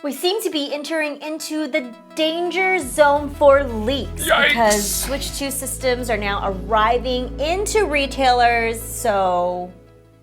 We seem to be entering into the danger zone for leaks. Yikes. Because Switch 2 systems are now arriving into retailers, so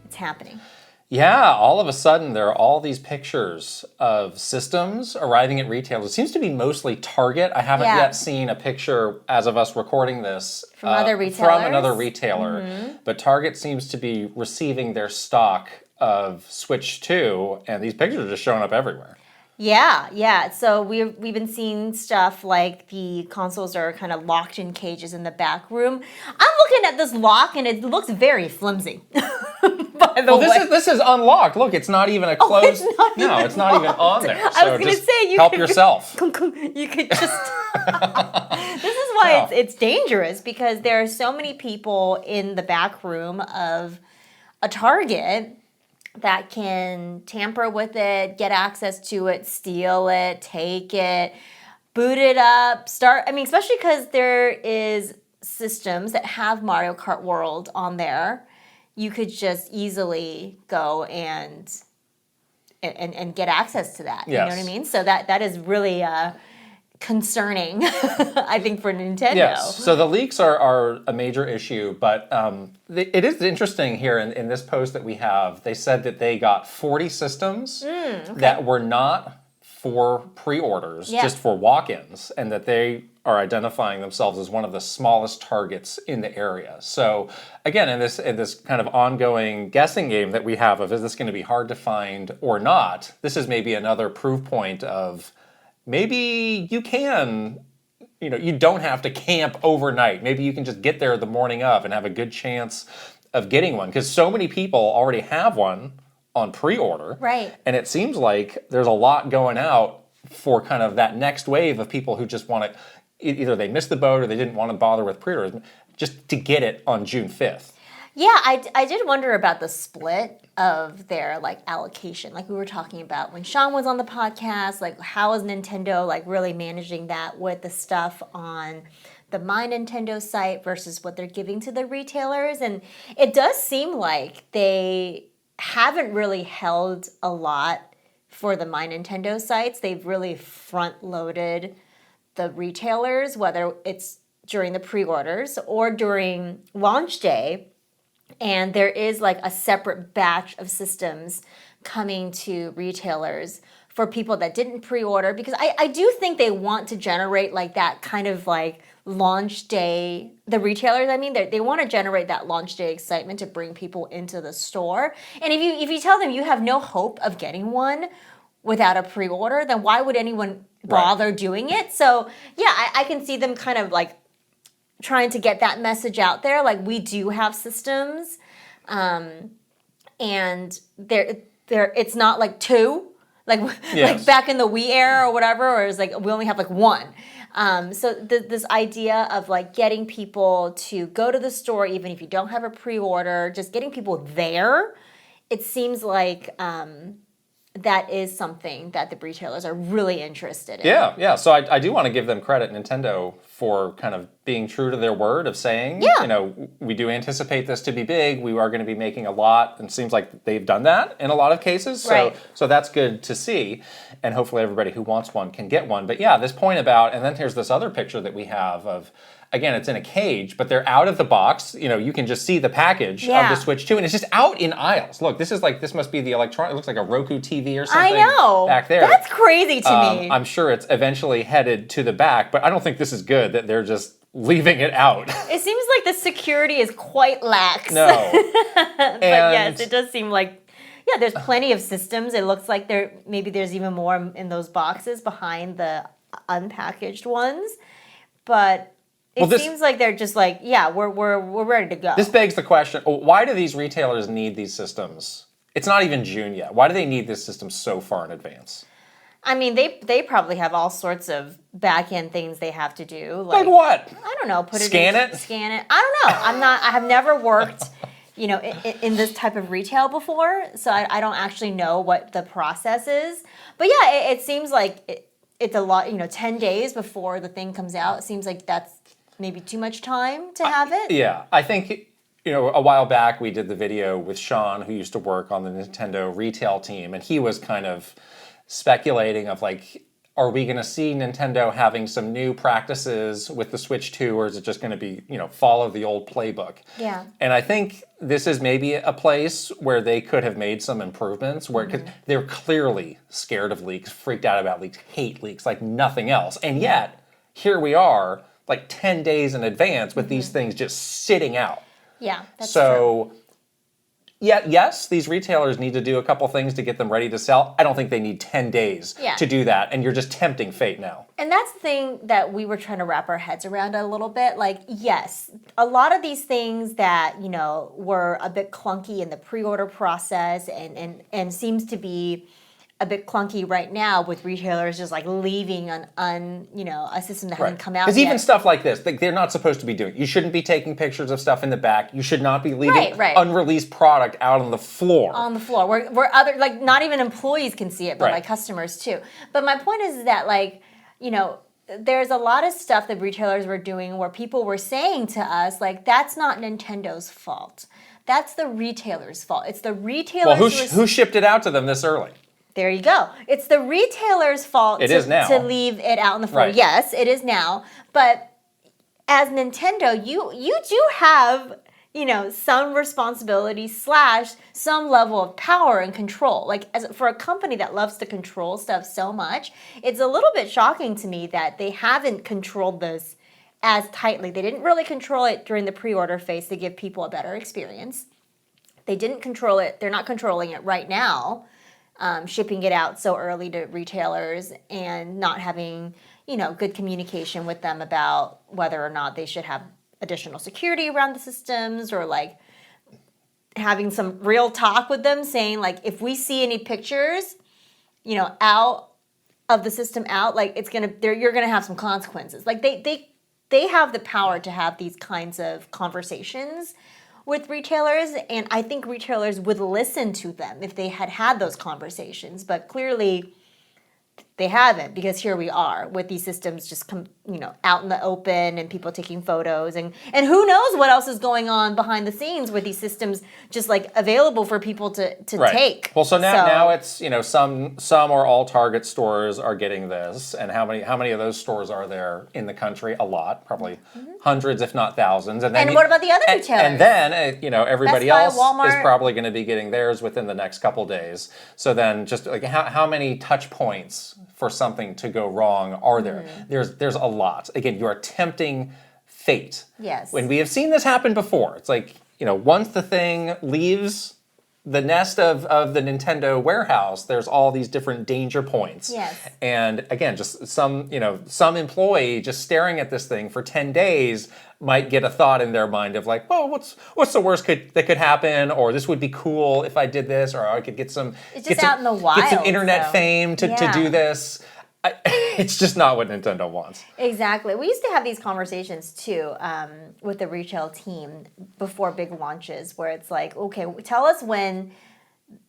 it's happening. Yeah, all of a sudden there are all these pictures of systems arriving at retailers. It seems to be mostly Target. I haven't yet seen a picture, as of us recording this, from other retailers. From another retailer. But Target seems to be receiving their stock of Switch 2, and these pictures are just showing up everywhere. Yeah. So we've been seeing stuff like the consoles are kind of locked in cages in the back room. I'm looking at this lock and it looks very flimsy. By the way, this is unlocked. Look, it's not even a closed. It's not even on there. So I was going to say you help could, yourself. You could just. This is why it's dangerous, because there are so many people in the back room of a Target that can tamper with it, get access to it, steal it, take it, boot it up, especially because there is systems that have Mario Kart World on there. You could just easily go and get access to that. Yes. You know what I mean? So that is really concerning, I think, for Nintendo. Yes, so the leaks are a major issue, but it is interesting here in this post that we have. They said that they got 40 systems that were not for pre-orders, just for walk-ins, and that they are identifying themselves as one of the smallest targets in the area. So again, in this kind of ongoing guessing game that we have of, is this going to be hard to find or not, this is maybe another proof point of maybe you can, you don't have to camp overnight. Maybe you can just get there the morning of and have a good chance of getting one, because so many people already have one on pre-order. Right. And it seems like there's a lot going out for kind of that next wave of people who just want to, either they missed the boat or they didn't want to bother with pre-orders, just to get it on June 5th. Yeah, I did wonder about the split of their allocation, like we were talking about when Sean was on the podcast. How is Nintendo really managing that with the stuff on the My Nintendo site versus what they're giving to the retailers? And it does seem like they haven't really held a lot for the My Nintendo sites. They've really front-loaded the retailers, whether it's during the pre-orders or during launch day. And there is a separate batch of systems coming to retailers for people that didn't pre-order, because I do think they want to generate that kind of launch day. The retailers, they want to generate that launch day excitement to bring people into the store. And if you tell them you have no hope of getting one without a pre-order, then why would anyone bother doing it? So yeah, I can see them kind of trying to get that message out there, we do have systems, and it's not two, back in the Wii era or whatever, or it's we only have one. So this idea of getting people to go to the store, even if you don't have a pre-order, just getting people there, it seems like that is something that the retailers are really interested in. Yeah. So I do want to give them credit, Nintendo, for kind of being true to their word of saying, we do anticipate this to be big. We are going to be making a lot. And it seems like they've done that in a lot of cases. So that's good to see. And hopefully everybody who wants one can get one. But yeah, this point about, and then here's this other picture that we have of, again, it's in a cage, but they're out of the box. You can just see the package of the Switch 2, and it's just out in aisles. Look, this must be the electronic. It looks like a Roku TV or something. I know. Back there. That's crazy to me. I'm sure it's eventually headed to the back, but I don't think this is good that they're just leaving it out. It seems like the security is quite lax. No. But yes, it does seem there's plenty of systems. It looks like there's even more in those boxes behind the unpackaged ones, but it seems like they're just we're ready to go. This begs the question, why do these retailers need these systems? It's not even June yet. Why do they need this system so far in advance? They probably have all sorts of back-end things they have to do. Like what? I don't know. Scan it? I don't know. I have never worked, in this type of retail before, so I don't actually know what the process is. But yeah, it seems like it's a lot, 10 days before the thing comes out. It seems like that's maybe too much time to have it. Yeah, I think, a while back we did the video with Sean, who used to work on the Nintendo retail team, and he was kind of speculating of like, are we going to see Nintendo having some new practices with the Switch 2, or is it just going to be, follow the old playbook? Yeah. And I think this is maybe a place where they could have made some improvements, where because they're clearly scared of leaks, freaked out about leaks, hate leaks like nothing else. And yet, here we are, like 10 days in advance with these things just sitting out. Yeah, that's true. Yeah, yes, these retailers need to do a couple things to get them ready to sell. I don't think they need 10 days to do that, and you're just tempting fate now. And that's the thing that we were trying to wrap our heads around a little bit. Like, yes, a lot of these things that, were a bit clunky in the pre-order process and seems to be a bit clunky right now with retailers just like leaving a system that hasn't come out yet. Because even stuff like this, they're not supposed to be doing. You shouldn't be taking pictures of stuff in the back. You should not be leaving unreleased product out on the floor. On the floor, where other, like, not even employees can see it, but like customers too. But my point is that, like, there's a lot of stuff that retailers were doing where people were saying to us, like, that's not Nintendo's fault. That's the retailer's fault. It's the retailer's Well, who shipped it out to them this early? There you go. It's the retailer's fault to leave it out on the floor. Right. Yes, it is now. But as Nintendo, you do have, some responsibility / some level of power and control. Like, for a company that loves to control stuff so much, it's a little bit shocking to me that they haven't controlled this as tightly. They didn't really control it during the pre-order phase to give people a better experience. They didn't control it. They're not controlling it right now. Shipping it out so early to retailers and not having, good communication with them about whether or not they should have additional security around the systems, or like having some real talk with them saying, like, if we see any pictures, out of the system like you're gonna have some consequences. Like they have the power to have these kinds of conversations with retailers, and I think retailers would listen to them if they had those conversations, but clearly they haven't, because here we are with these systems just out in the open and people taking photos, and who knows what else is going on behind the scenes with these systems just like available for people to take. Well, so now it's some or all Target stores are getting this, and how many of those stores are there in the country? A lot, probably hundreds if not thousands. And then what about the other retailers? And then everybody else Walmart is probably going to be getting theirs within the next couple days. So then just like how many touch points for something to go wrong are there? There's a lot. Again, you are tempting fate. Yes. When we have seen this happen before, it's like, once the thing leaves the nest of the Nintendo warehouse, there's all these different danger points. Yes. And again, just some employee just staring at this thing for 10 days might get a thought in their mind of like, well, what's the worst that could happen? Or this would be cool if I did this, or I could get some out in the wild, get some internet fame to do this. It's just not what Nintendo wants. Exactly. We used to have these conversations too with the retail team before big launches, where it's like, okay, tell us when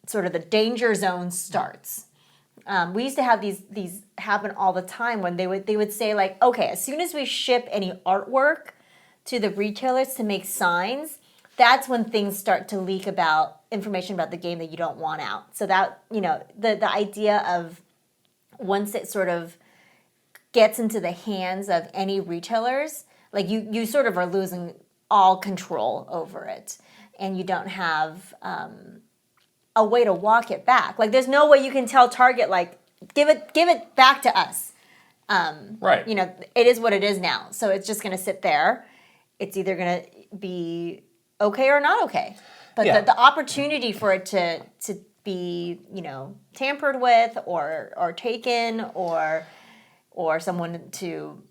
sort of the danger zone starts. We used to have these happen all the time when they would say like, okay, as soon as we ship any artwork to the retailers to make signs, that's when things start to leak about information about the game that you don't want out. So that, the idea of once it sort of gets into the hands of any retailers, like you sort of are losing all control over it, and you don't have a way to walk it back. Like there's no way you can tell Target like give it back to us. Right. It is what it is now. So it's just going to sit there. It's either going to be okay or not okay. But the opportunity for it to be, tampered with or taken or someone to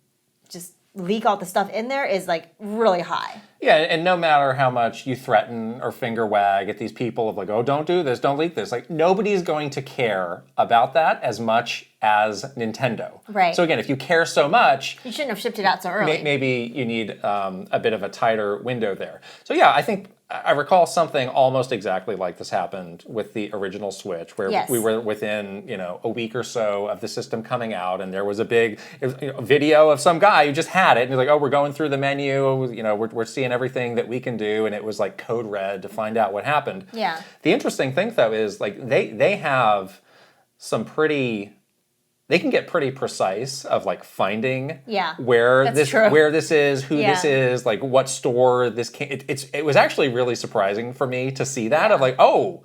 just leak all the stuff in there is like really high. Yeah, and no matter how much you threaten or finger wag at these people of like, oh, don't do this, don't leak this, like nobody's going to care about that as much as Nintendo. Right. So again, if you care so much, you shouldn't have shipped it out so early. Maybe you need a bit of a tighter window there. So yeah, I think I recall something almost exactly like this happened with the original Switch, where we were within a week or so of the system coming out, and there was a big video of some guy who just had it, and he's like, "Oh, we're going through the menu, we're seeing everything that we can do," and it was like code red to find out what happened. Yeah. The interesting thing though is like they have they can get pretty precise of like finding Yeah, where that's this true. where this is, who this Yeah. is, like what store this came. It was actually really surprising for me to see that Yeah. of like, oh,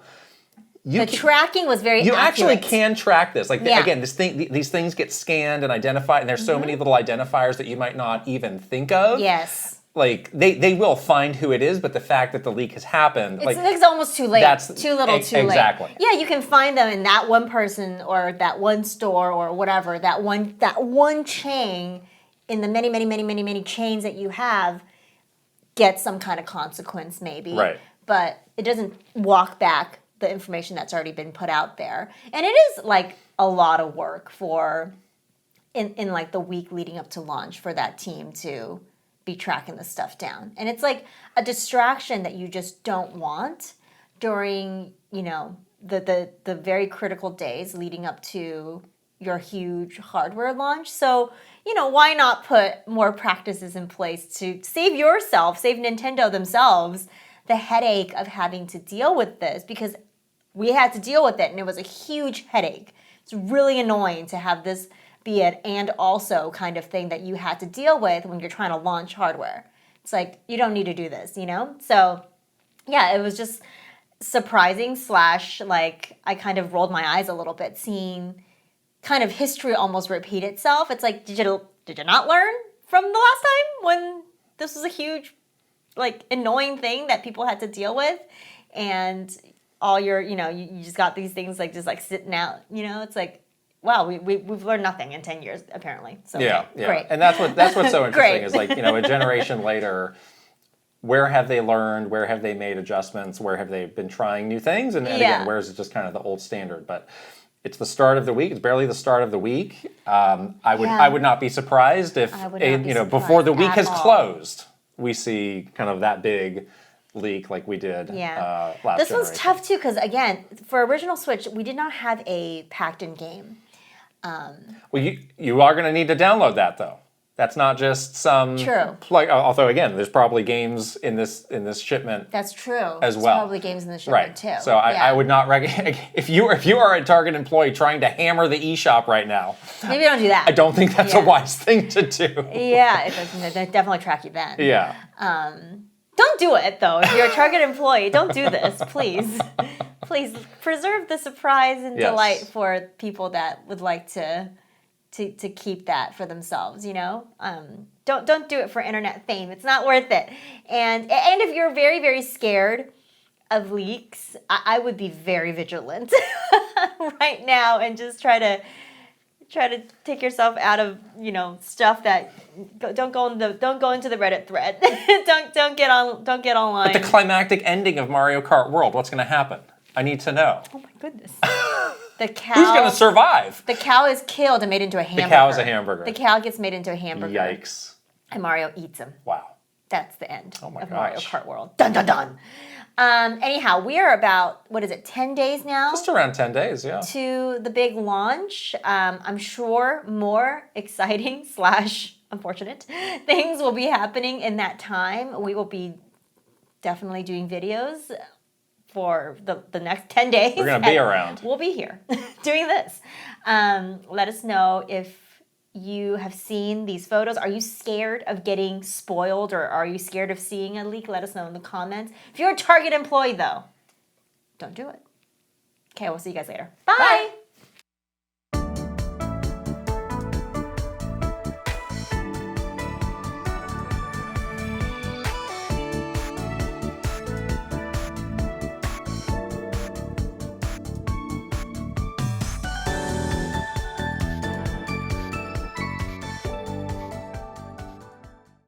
The tracking was very you actually accurate. can track this. Like Yeah. again, these things get scanned and identified, and there's so many little identifiers that you might not even think of. Yes. Like they will find who it is, but the fact that the leak has happened, It's almost too late. that's too little, too late. exactly. Yeah, you can find them in that one person or that one store or whatever, that one chain in the many chains that you have gets some kind of consequence maybe. Right. But it doesn't walk back the information that's already been put out there. And it is like a lot of work for in like the week leading up to launch for that team to be tracking the stuff down. And it's like a distraction that you just don't want during, the very critical days leading up to your huge hardware launch. So, why not put more practices in place to save Nintendo themselves the headache of having to deal with this, because we had to deal with it and it was a huge headache. It's really annoying to have this be it and also kind of thing that you had to deal with when you're trying to launch hardware. It's like, you don't need to do this, So, yeah, it was just surprising / like I kind of rolled my eyes a little bit seeing kind of history almost repeat itself. It's like, did you not learn from the last time when this was a huge, like, annoying thing that people had to deal with? And all your, you just got these things like just like sitting out, It's like, wow, we've learned nothing in 10 years, apparently. So, Yeah, okay, yeah. great. And that's what's so interesting Great. is like, a generation later, where have they learned? Where have they made adjustments? Where have they been trying new things? And Yeah. again, where is it just kind of the old standard? But it's the start of the week. It's barely the start of the week. I would not be surprised if I would not be before the surprised week at has all. closed, we see kind of that big leak like we did last This was generation. tough too because again, for original Switch, we did not have a packed-in game. Well, you are going to need to download that though. That's not just some True. Although again, there's probably games in this shipment. That's true. As There's well. probably games in the shipment Right. too. So I would not recommend if you are a Target employee trying to hammer the eShop right now. Maybe don't do that. I don't think that's a wise thing to do. Yeah, it doesn't. They definitely track you then. Yeah. Don't do it though. If you're a Target employee, don't do this, please. Please preserve the surprise and Yes. delight for people that would like to keep that for themselves. Don't do it for internet fame. It's not worth it. And if you're very, very scared of leaks, I would be very vigilant right now and just try to take yourself out of stuff that don't go into the Reddit thread. don't get online. But the climactic ending of Mario Kart World, what's going to happen? I need to know. Oh my goodness. The cow. Who's going to survive? The cow is killed and made into a hamburger. The cow is a hamburger. The cow gets made into a hamburger. Yikes. And Mario eats him. Wow. That's the end Oh my of Mario gosh. Kart World. Dun dun dun. Anyhow, we are about 10 days now Just around 10 days, yeah. to the big launch. I'm sure more exciting / unfortunate things will be happening in that time. We will be definitely doing videos for the next 10 days. We're going to be around. We'll be here doing this. Let us know if you have seen these photos. Are you scared of getting spoiled or are you scared of seeing a leak? Let us know in the comments. If you're a Target employee, though, don't do it. Okay, we'll see you guys later. Bye. Bye.